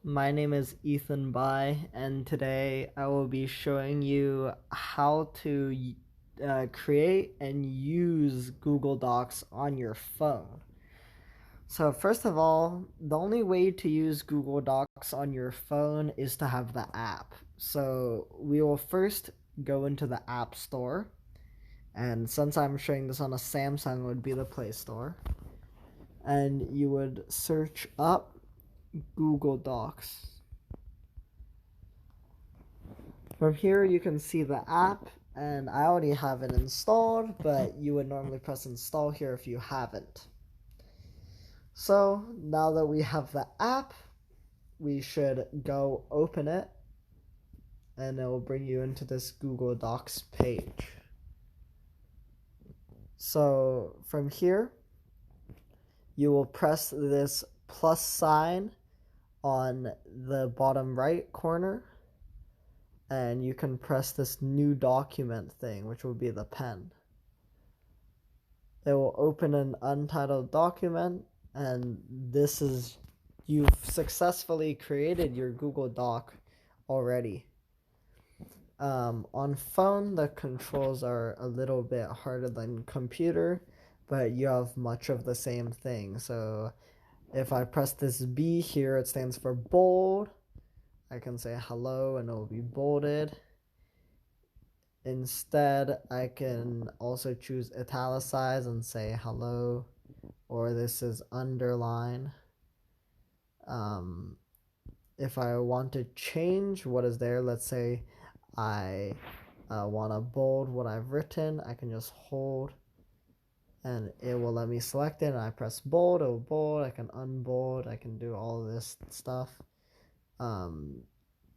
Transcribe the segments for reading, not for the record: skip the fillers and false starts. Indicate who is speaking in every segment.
Speaker 1: My name is Ethan Bai, and today I will be showing you how to create and use Google Docs on your phone. So, first of all, the only way to use Google Docs on your phone is to have the app. So, we will first go into the App Store, and since I'm showing this on a Samsung, it would be the Play Store. And you would search up Google Docs. From here, you can see the app, and I already have it installed, but you would normally press install here if you haven't. So now that we have the app, we should go open it, and it will bring you into this Google Docs page. So from here, you will press this plus sign on the bottom right corner, and you can press this new document thing, which will be the pen. It will open an untitled document, and you've successfully created your Google Doc already. On phone, the controls are a little bit harder than computer, but you have much of the same thing. So if I press this B here, it stands for bold. I can say hello and it will be bolded. Instead, I can also choose italicize and say hello, or this is underline. If I want to change what is there, let's say I want to bold what I've written, I can just hold and it will let me select it, and I press bold, it will bold, I can unbold, I can do all of this stuff.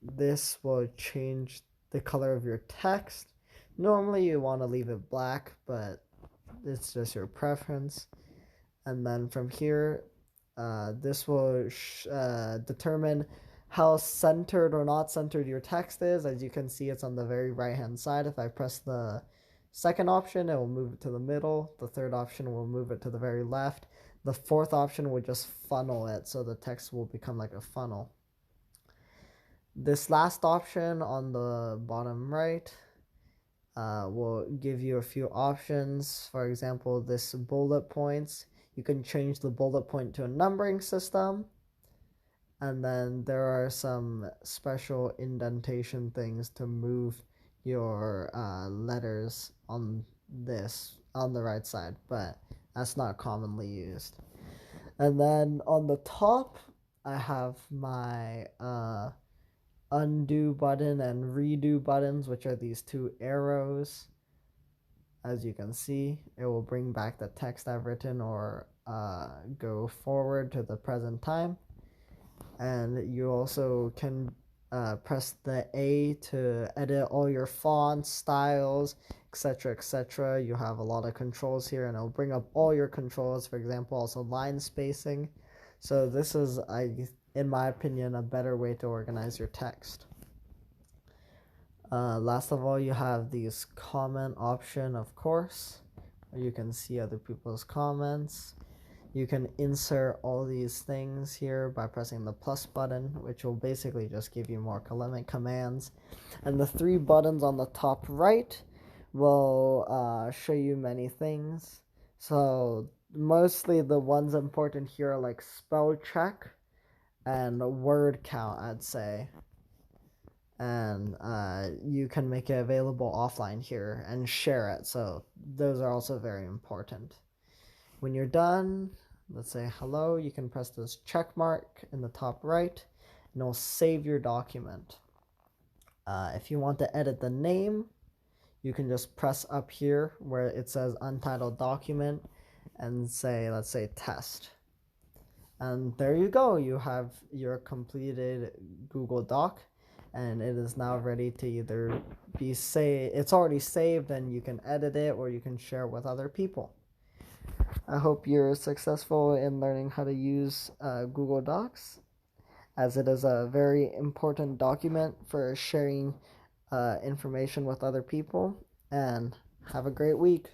Speaker 1: This will change the color of your text. Normally you want to leave it black, but it's just your preference. And then from here, this will determine how centered or not centered your text is. As you can see, it's on the very right hand side. If I press the second option, it will move it to the middle. The third option will move it to the very left. The fourth option will just funnel it, so the text will become like a funnel. This last option on the bottom right will give you a few options. For example, this bullet points. You can change the bullet point to a numbering system. And then there are some special indentation things to move your letters on the right side, but that's not commonly used. And then on the top, I have my undo button and redo buttons, which are these two arrows. As you can see, it will bring back the text I've written or go forward to the present time. And you also can press the A to edit all your fonts, styles, etc., etc. You have a lot of controls here, and it'll bring up all your controls. For example, also line spacing. So this is, in my opinion, a better way to organize your text. Last of all, you have these comment option, of course, where you can see other people's comments. You can insert all these things here by pressing the plus button, which will basically just give you more commands. And the three buttons on the top right will show you many things. So mostly the ones important here are like spell check and word count, I'd say. And you can make it available offline here and share it. So those are also very important. When you're done, let's say hello, you can press this check mark in the top right, and it'll save your document. If you want to edit the name, you can just press up here where it says untitled document and say, let's say test. And there you go, you have your completed Google Doc, and it is now ready to either be it's already saved and you can edit it, or you can share it with other people. I hope you're successful in learning how to use Google Docs, as it is a very important document for sharing information with other people. And have a great week.